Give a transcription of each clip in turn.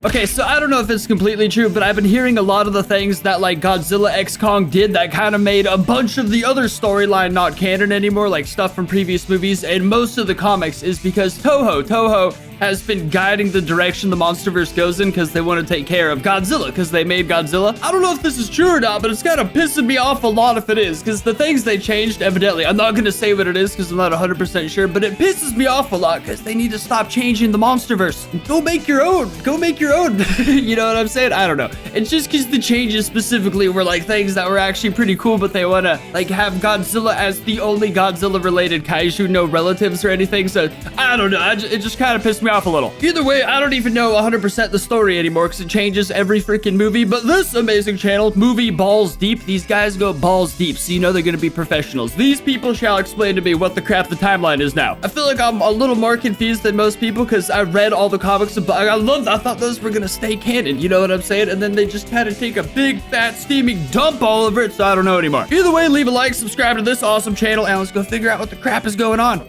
Okay, so I don't know if it's completely true, but I've been hearing a lot of the things that like Godzilla x Kong did that kind of made a bunch of the other storyline not canon anymore, like stuff from previous movies, and most of the comics is because Toho has been guiding the direction the Monsterverse goes in because they want to take care of Godzilla because they made Godzilla. I don't know if this is true or not, but it's kind of pissing me off a lot if it is, because the things they changed, evidently, I'm not going to say what it is because I'm not 100% sure, but it pisses me off a lot because they need to stop changing the Monsterverse. Go make your own. Go make your own. You know what I'm saying? I don't know. It's just because the changes specifically were like things that were actually pretty cool, but they want to like have Godzilla as the only Godzilla related kaiju, no relatives or anything. So I don't know. It just kind of pissed me off a little. Either way, I don't even know 100% the story anymore because it changes every freaking movie. But this amazing channel, Movie Balls Deep, these guys go balls deep, so you know they're going to be professionals. These people shall explain to me what the crap the timeline is now. I feel like I'm a little more confused than most people because I read all the comics, but I thought those were going to stay canon, you know what I'm saying? And then they just kind of take a big fat steaming dump all over it, so I don't know anymore. Either way, leave a like, subscribe to this awesome channel, and let's go figure out what the crap is going on.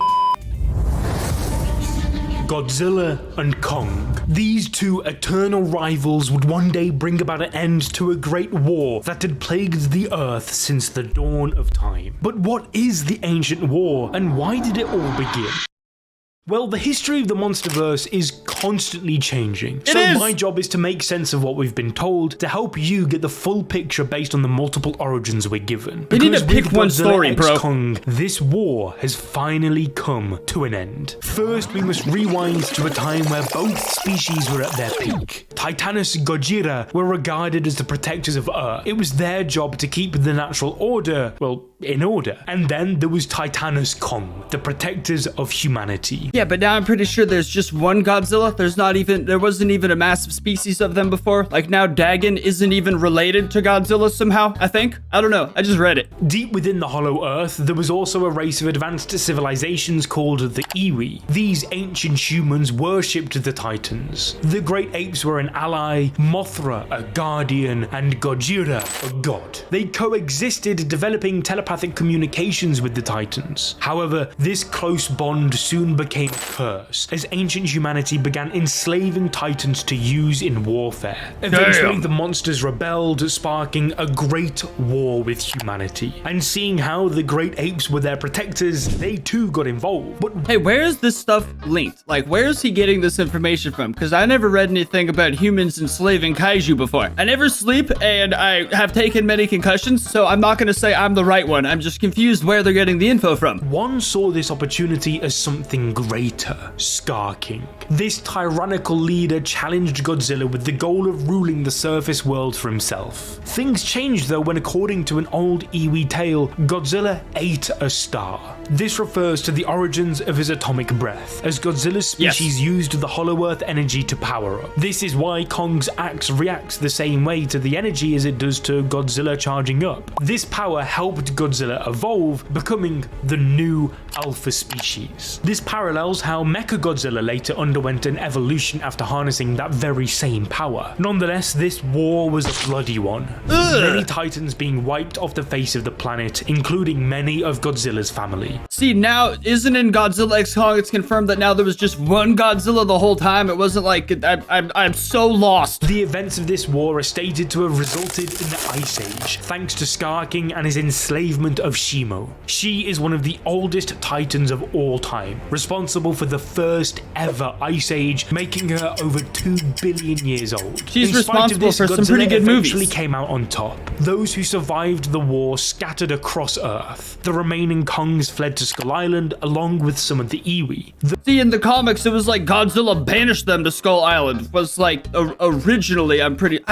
Godzilla and Kong. These two eternal rivals would one day bring about an end to a great war that had plagued the Earth since the dawn of time. But what is the ancient war, and why did it all begin? Well, the history of the Monsterverse is constantly changing. My job is to make sense of what we've been told to help you get the full picture based on the multiple origins we're given. We need to pick one story, bro. Kong, this war has finally come to an end. First, we must rewind to a time where both species were at their peak. Titanus Gojira were regarded as the protectors of Earth. It was their job to keep the natural order, well, in order. And then there was Titanus Kong, the protectors of humanity. Yeah, but now I'm pretty sure there's just one Godzilla. There wasn't even a massive species of them before. Like now Dagon isn't even related to Godzilla somehow, I think. I don't know. I just read it. Deep within the Hollow Earth, there was also a race of advanced civilizations called the Iwi. These ancient humans worshipped the Titans. The great apes were an ally, Mothra a guardian, and Gojira a god. They coexisted, developing telepathic communications with the Titans. However, this close bond soon became a curse, as ancient humanity began enslaving Titans to use in warfare. Eventually, the monsters rebelled, sparking a great war with humanity. And seeing how the great apes were their protectors, they too got involved. But hey, where is this stuff linked? Like, where is he getting this information from? Because I never read anything about humans enslaving kaiju before. I never sleep, and I have taken many concussions, so I'm not going to say I'm the right one. I'm just confused where they're getting the info from. One saw this opportunity as something greater, Skar King. This tyrannical leader challenged Godzilla with the goal of ruling the surface world for himself. Things changed though when, according to an old Iwi tale, Godzilla ate a star. This refers to the origins of his atomic breath, as Godzilla's species used the Hollow Earth energy to power up. This is why Kong's axe reacts the same way to the energy as it does to Godzilla charging up. This power helped Godzilla evolve, becoming the new alpha species. This parallels how Mechagodzilla later underwent an evolution after harnessing that very same power. Nonetheless, this war was a bloody one. Many titans being wiped off the face of the planet, including many of Godzilla's family. See, now, isn't in Godzilla x Kong, it's confirmed that now there was just one Godzilla the whole time? It wasn't like, I'm so lost. The events of this war are stated to have resulted in the Ice Age, thanks to Skar King and his enslavement of Shimo. She is one of the oldest titans of all time, responsible for the first ever Ice Age, making her over 2 billion years old. She's responsible for some pretty good movies. Eventually came out on top. Those who survived the war scattered across Earth. The remaining Kongs fled to Skull Island along with some of the Iwi. See, in the comics, it was like Godzilla banished them to Skull Island. Was like, originally, I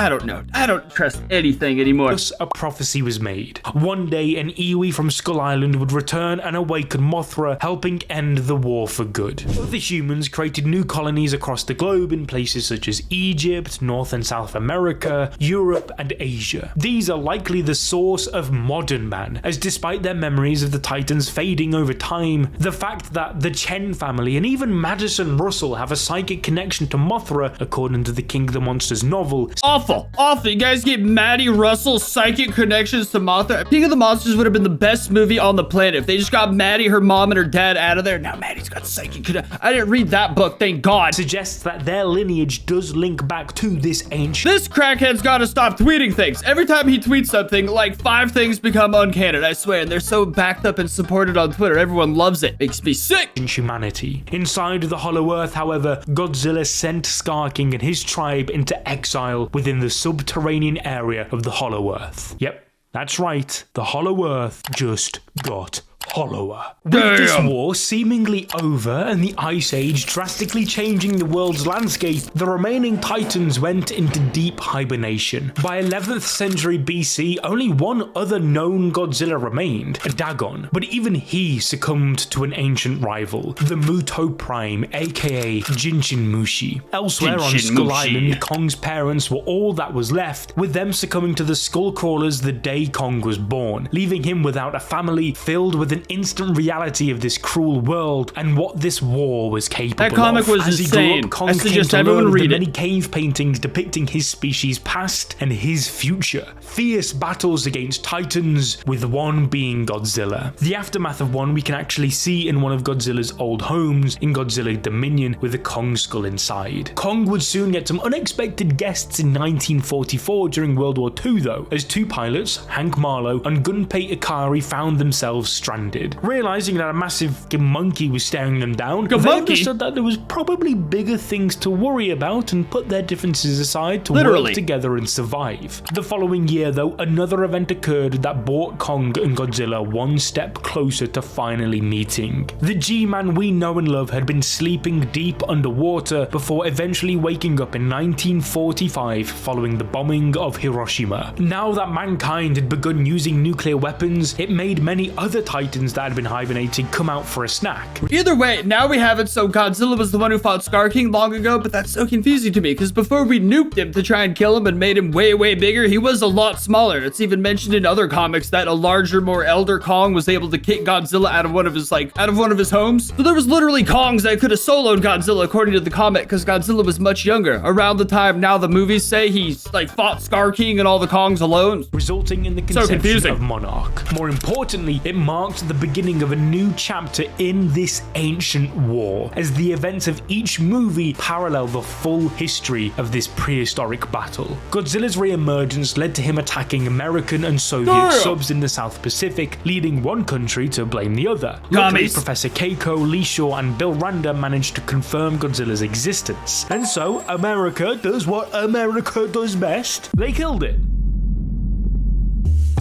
don't know. I don't trust anything anymore. Thus, a prophecy was made. One day, an Iwi from Skull Island would return and awaken Mothra, helping end the war for good. Other humans created new colonies across the globe in places such as Egypt, North and South America, Europe, and Asia. These are likely the source of modern man, as despite their memories of the Titans fading, fading over time, the fact that the Chen family and even Madison Russell have a psychic connection to Mothra, according to the King of the Monsters novel. Awful. You guys get Maddie Russell's psychic connections to Mothra. King of the Monsters would have been the best movie on the planet if they just got Maddie, her mom, and her dad out of there. Now Maddie's got psychic connection. I didn't read that book, thank God. Suggests that their lineage does link back to this ancient. This crackhead's gotta stop tweeting things. Every time he tweets something, like 5 things become uncanon, I swear, and they're so backed up and supported on Twitter. Everyone loves it. Makes me sick. In humanity. Inside the Hollow Earth, however, Godzilla sent Skar King and his tribe into exile within the subterranean area of the Hollow Earth. Yep, that's right. The Hollow Earth just got hollower. With this war seemingly over and the Ice Age drastically changing the world's landscape, the remaining Titans went into deep hibernation. By 11th century BC, only one other known Godzilla remained, Dagon, but even he succumbed to an ancient rival, the Muto Prime, aka Jinshin Mushi. Elsewhere on Skull Island, Kong's parents were all that was left, with them succumbing to the Skull Crawlers the day Kong was born, leaving him without a family, filled with an instant reality of this cruel world and what this war was capable of. That comic was As insane. He grew up, Kong I suggest came to everyone learn read the it. many cave paintings depicting his species' past and his future. Fierce battles against titans, with one being Godzilla. The aftermath of one we can actually see in one of Godzilla's old homes in Godzilla Dominion with a Kong skull inside. Kong would soon get some unexpected guests in 1944 during World War II though, as 2 pilots, Hank Marlowe and Gunpei Ikari, found themselves stranded. Realizing that a massive monkey was staring them down, they understood that there was probably bigger things to worry about and put their differences aside to work together and survive. The following year though, another event occurred that brought Kong and Godzilla one step closer to finally meeting. The G-Man we know and love had been sleeping deep underwater before eventually waking up in 1945 following the bombing of Hiroshima. Now that mankind had begun using nuclear weapons, it made many other titans that had been hibernating come out for a snack. Either way, now we have it so Godzilla was the one who fought Skar King long ago, but that's so confusing to me because before we nuked him to try and kill him and made him way bigger, he was a lot smaller. It's even mentioned in other comics that a larger, more elder Kong was able to kick Godzilla out of one of his homes. So there was literally Kongs that could have soloed Godzilla according to the comic because Godzilla was much younger. Around the time now the movies say he's like fought Skar King and all the Kongs alone. Resulting in the conception of Monarch. More importantly, it marked the beginning of a new chapter in this ancient war, as the events of each movie parallel the full history of this prehistoric battle. Godzilla's re-emergence led to him attacking American and Soviet subs in the South Pacific, leading one country to blame the other. Luckily, Professor Keiko, Lee Shaw, and Bill Randa managed to confirm Godzilla's existence. And so, America does what America does best. They killed it.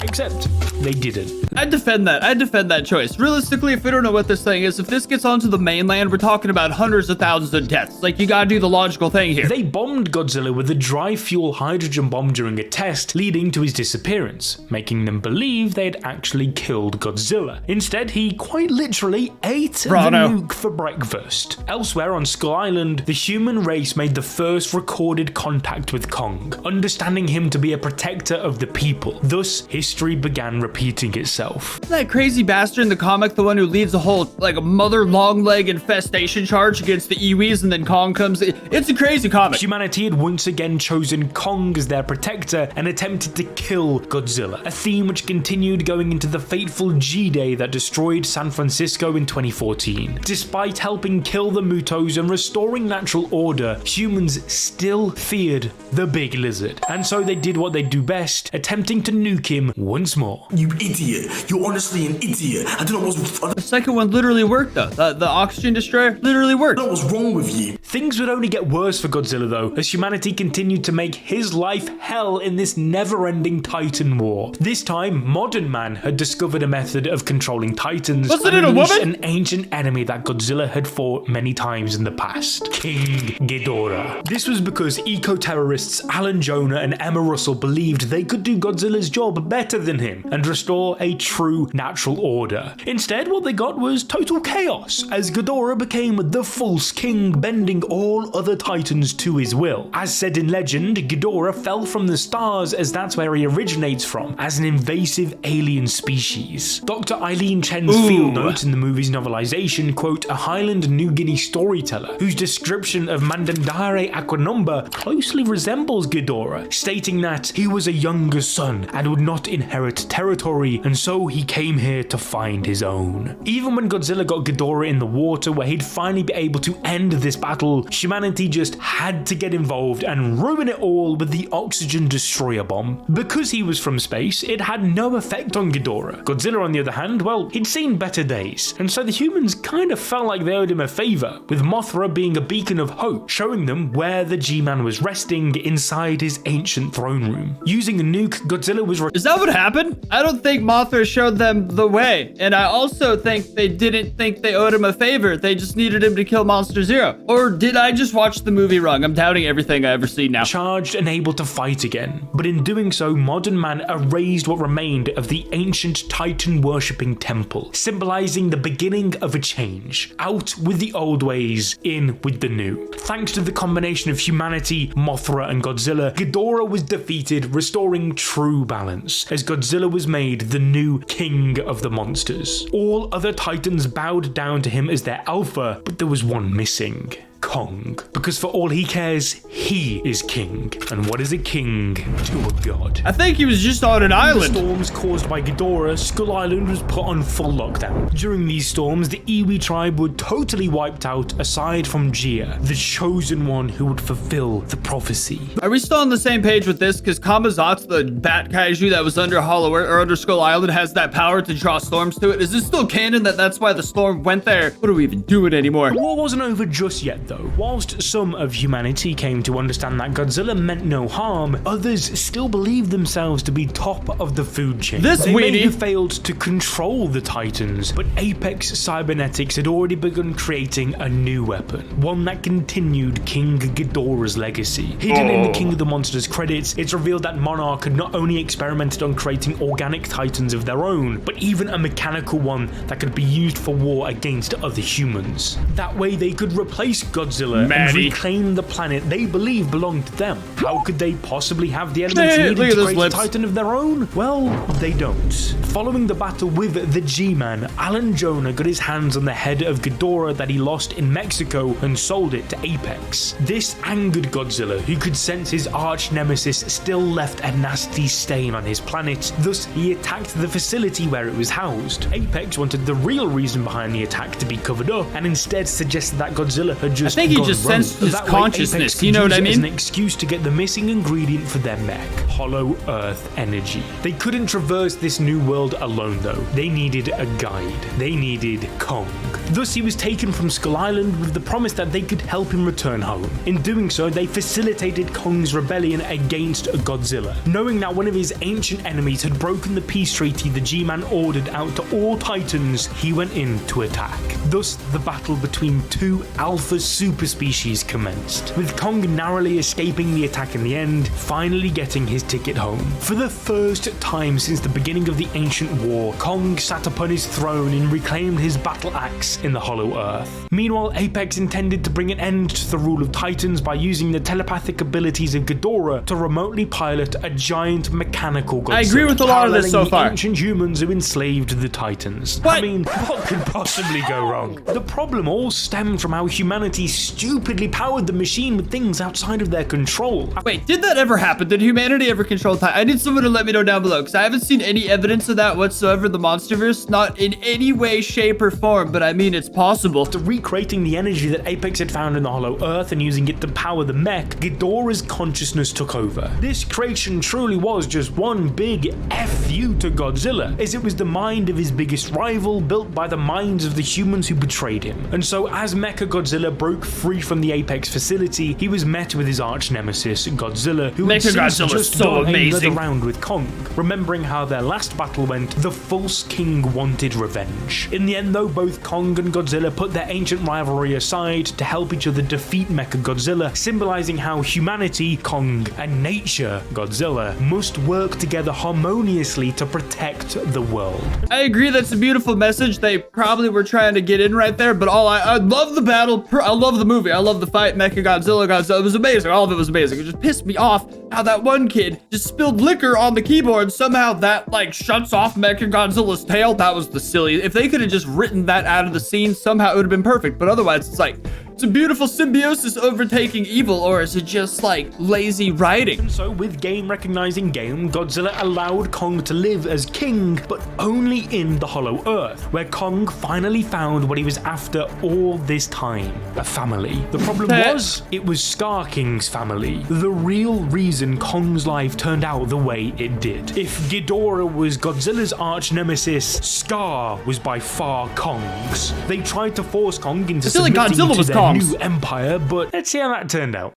Except they didn't. I defend that choice. Realistically, if we don't know what this thing is, if this gets onto the mainland, we're talking about hundreds of thousands of deaths. Like, you gotta do the logical thing here. They bombed Godzilla with a dry fuel hydrogen bomb during a test, leading to his disappearance, making them believe they'd actually killed Godzilla. Instead, he quite literally ate the nuke for breakfast. Elsewhere on Skull Island, the human race made the first recorded contact with Kong, understanding him to be a protector of the people. Thus, history began repeating itself. That crazy bastard in the comic, the one who leads a whole, like, a mother long leg infestation charge against the Iwis, and then Kong comes. It's a crazy comic. Humanity had once again chosen Kong as their protector and attempted to kill Godzilla, a theme which continued going into the fateful G-Day that destroyed San Francisco in 2014. Despite helping kill the Mutos and restoring natural order, humans still feared the big lizard, and so they did what they do best, attempting to nuke him once more. You idiot. You're honestly an idiot. I don't know The second one literally worked though. The oxygen destroyer literally worked. What's wrong with you? Things would only get worse for Godzilla though, as humanity continued to make his life hell in this never-ending Titan war. This time, modern man had discovered a method of controlling Titans and unleashed an ancient enemy that Godzilla had fought many times in the past, King Ghidorah. This was because eco-terrorists Alan Jonah and Emma Russell believed they could do Godzilla's job better better than him and restore a true natural order. Instead, what they got was total chaos, as Ghidorah became the false king, bending all other titans to his will. As said in legend, Ghidorah fell from the stars, as that's where he originates from, as an invasive alien species. Dr. Eileen Chen's field notes in the movie's novelization quote a Highland New Guinea storyteller whose description of Mandandare Aquanumba closely resembles Ghidorah, stating that he was a younger son and would not inherit territory, and so he came here to find his own. Even when Godzilla got Ghidorah in the water where he'd finally be able to end this battle, humanity just had to get involved and ruin it all with the oxygen destroyer bomb. Because he was from space, it had no effect on Ghidorah. Godzilla, on the other hand, well, he'd seen better days, and so the humans kind of felt like they owed him a favor, with Mothra being a beacon of hope, showing them where the G-Man was resting inside his ancient throne room. Using a nuke, Godzilla was... Is that what happened? I don't think Mothra showed them the way, and I also think they didn't think they owed him a favor. They just needed him to kill Monster Zero. Or did I just watch the movie wrong? I'm doubting everything I ever seen now. Charged and able to fight again, but in doing so, modern man erased what remained of the ancient Titan-worshipping temple, symbolizing the beginning of a change. Out with the old ways, in with the new. Thanks to the combination of humanity, Mothra, and Godzilla, Ghidorah was defeated, restoring true balance, as Godzilla was made the new king of the monsters. All other titans bowed down to him as their alpha, but there was one missing. Kong. Because for all he cares, he is king. And what is a king to a god? I think he was just on an island. The storms caused by Ghidorah, Skull Island was put on full lockdown. During these storms, the Iwi tribe were totally wiped out, aside from Gia, the chosen one who would fulfill the prophecy. Are we still on the same page with this? Because Kamazatsu, the bat kaiju that was under Hollow Earth, or under Skull Island, has that power to draw storms to it. Is this still canon that that's why the storm went there? What are we even doing anymore? The war wasn't over just yet, though. Whilst some of humanity came to understand that Godzilla meant no harm, others still believed themselves to be top of the food chain. They may have failed to control the Titans, but Apex Cybernetics had already begun creating a new weapon, one that continued King Ghidorah's legacy. Hidden in the King of the Monsters credits, it's revealed that Monarch had not only experimented on creating organic Titans of their own, but even a mechanical one that could be used for war against other humans. That way they could replace Godzilla and reclaim the planet they believe belonged to them. How could they possibly have the elements needed to create a Titan of their own? Well, they don't. Following the battle with the G-Man, Alan Jonah got his hands on the head of Ghidorah that he lost in Mexico and sold it to Apex. This angered Godzilla, who could sense his arch nemesis still left a nasty stain on his planet. Thus, he attacked the facility where it was housed. Apex wanted the real reason behind the attack to be covered up, and instead suggested that Godzilla had just sensed his consciousness, you know what I mean? As an excuse to get the missing ingredient for their mech, Hollow Earth energy. They couldn't traverse this new world alone though. They needed a guide. They needed Kong. Thus he was taken from Skull Island with the promise that they could help him return home. In doing so, they facilitated Kong's rebellion against Godzilla. Knowing that one of his ancient enemies had broken the peace treaty the G-Man ordered out to all Titans, he went in to attack. Thus, the battle between two alpha super species commenced, with Kong narrowly escaping the attack in the end, finally getting his ticket home. For the first time since the beginning of the ancient war, Kong sat upon his throne and reclaimed his battle axe in the Hollow Earth. Meanwhile, Apex intended to bring an end to the rule of Titans by using the telepathic abilities of Ghidorah to remotely pilot a giant mechanical Godzilla. I agree with a lot of this so far. Ancient humans who enslaved the Titans. What? I mean, what could possibly go wrong? The problem all stemmed from how humanity stupidly powered the machine with things outside of their control. Wait, did that ever happen? Did humanity ever control time? I need someone to let me know down below, because I haven't seen any evidence of that whatsoever in the Monsterverse, not in any way, shape, or form, but I mean, it's possible. After recreating the energy that Apex had found in the Hollow Earth and using it to power the mech, Ghidorah's consciousness took over. This creation truly was just one big F you to Godzilla, as it was the mind of his biggest rival, built by the minds of the humans who betrayed him. And so as Mechagodzilla broke broke free from the Apex facility, he was met with his arch nemesis, Godzilla, who had since Mechagodzilla's just so done amazing. another round with Kong. Remembering how their last battle went, the false king wanted revenge. In the end though, both Kong and Godzilla put their ancient rivalry aside to help each other defeat Mechagodzilla, symbolizing how humanity, Kong, and nature, Godzilla, must work together harmoniously to protect the world. I agree, that's a beautiful message they probably were trying to get in right there, but I love the battle, I love the movie, I love the fight, Mechagodzilla, Godzilla, it was amazing, all of it was amazing. It just pissed me off how that one kid just spilled liquor on the keyboard, somehow that like shuts off Mechagodzilla's tail. That was the silly, if they could have just written that out of the scene, somehow it would have been perfect, but otherwise it's like, it's a beautiful symbiosis overtaking evil, or is it just like lazy writing? And so with game recognizing game, Godzilla allowed Kong to live as king, but only in the Hollow Earth, where Kong finally found what he was after all this time, a family. The problem was, it was Skar King's family, the real reason Kong's life turned out the way it did. If Ghidorah was Godzilla's arch nemesis, Skar was by far Kong's. They tried to force Kong into submitting Godzilla to was their Kong's new empire, but let's see how that turned out.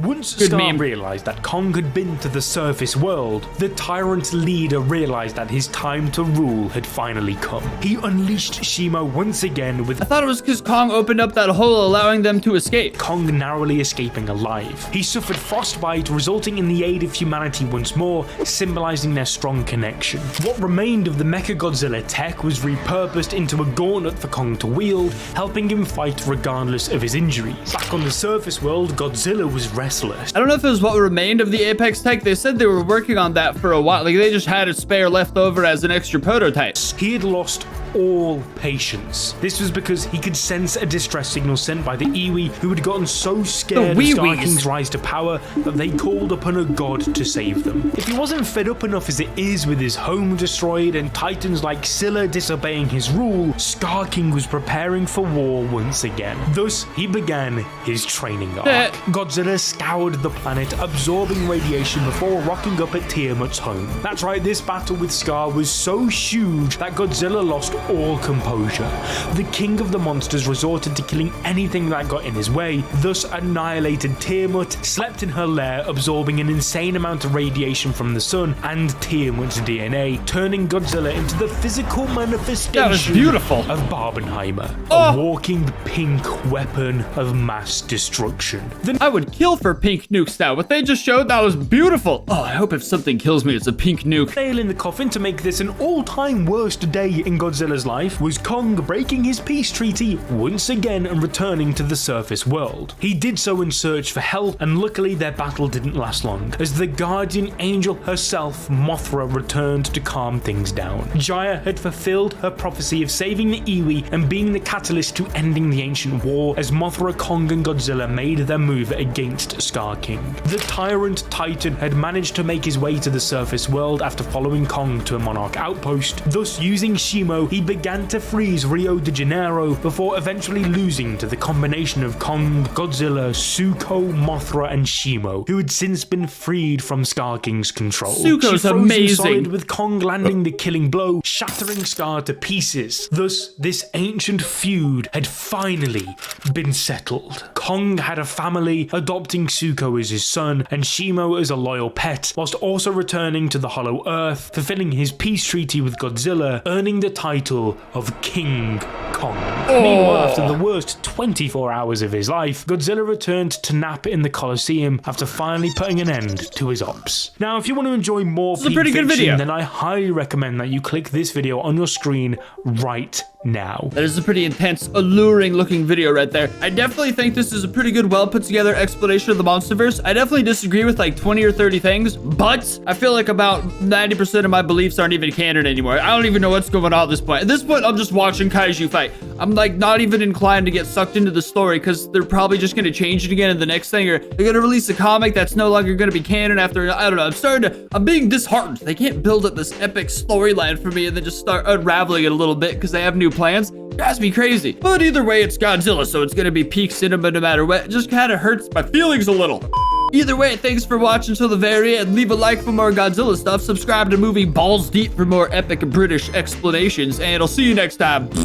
Once Skar realized that Kong had been to the surface world, the tyrant leader realized that his time to rule had finally come. He unleashed Shimo once again with I thought it was because Kong opened up that hole, allowing them to escape. Kong narrowly escaping alive. He suffered frostbite, resulting in the aid of humanity once more, symbolizing their strong connection. What remained of the Mechagodzilla tech was repurposed into a gauntlet for Kong to wield, helping him fight regardless of his injuries. Back on the surface world, Godzilla was restless. I don't know if it was what remained of the Apex tech. They said they were working on that for a while. Like they just had a spare left over as an extra prototype. He had lost all patience. This was because he could sense a distress signal sent by the Iwi, who had gotten so scared of Skar King's rise to power that they called upon a god to save them. If he wasn't fed up enough as it is with his home destroyed and titans like Scylla disobeying his rule, Skar King was preparing for war once again. Thus, he began his training arc. Godzilla scoured the planet, absorbing radiation before rocking up at Tiamat's home. That's right, this battle with Skar was so huge that Godzilla lost all composure. The king of the monsters resorted to killing anything that got in his way, thus annihilated Tiamat, slept in her lair, absorbing an insane amount of radiation from the sun and Tiamat's DNA, turning Godzilla into the physical manifestation of Barbenheimer, a walking pink weapon of mass destruction. I would kill for pink nukes now. What they just showed, that was beautiful. Oh, I hope if something kills me, it's a pink nuke. Nail in the coffin to make this an all-time worst day in Godzilla's life was Kong breaking his peace treaty once again and returning to the surface world. He did so in search for help, and luckily their battle didn't last long, as the guardian angel herself, Mothra, returned to calm things down. Jaya had fulfilled her prophecy of saving the Iwi and being the catalyst to ending the ancient war, as Mothra, Kong, and Godzilla made their move against Skar King. The tyrant titan had managed to make his way to the surface world after following Kong to a monarch outpost, thus using Shimo, he began to freeze Rio de Janeiro before eventually losing to the combination of Kong, Godzilla, Zuko, Mothra, and Shimo, who had since been freed from Skar King's control. Zuko's amazing. Solid, with Kong landing the killing blow, shattering Skar to pieces. Thus, this ancient feud had finally been settled. Kong had a family, adopting Zuko as his son and Shimo as a loyal pet, whilst also returning to the Hollow Earth, fulfilling his peace treaty with Godzilla, earning the title of King Kong. Meanwhile, after the worst 24 hours of his life, Godzilla returned to nap in the Colosseum after finally putting an end to his ops. Now, if you want to enjoy more peak fiction, then I highly recommend that you click this video on your screen right now. That is a pretty intense, alluring looking video right there. I definitely think this is a pretty good, well put together explanation of the Monsterverse. I definitely disagree with like 20 or 30 things, but I feel like about 90% of my beliefs aren't even canon anymore. I don't even know what's going on at this point. At this point, I'm just watching kaiju fight. I'm like not even inclined to get sucked into the story because they're probably just going to change it again in the next thing, or they're going to release a comic that's no longer going to be canon after, I don't know. I'm being disheartened. They can't build up this epic storyline for me and then just start unraveling it a little bit because they have new plans. Drives me crazy. But either way, it's Godzilla, so it's gonna be peak cinema no matter what. It just kind of hurts my feelings a little. Either way, thanks for watching till the very end. Leave a like for more Godzilla stuff. Subscribe to Movie Balls Deep for more epic British explanations, and I'll see you next time.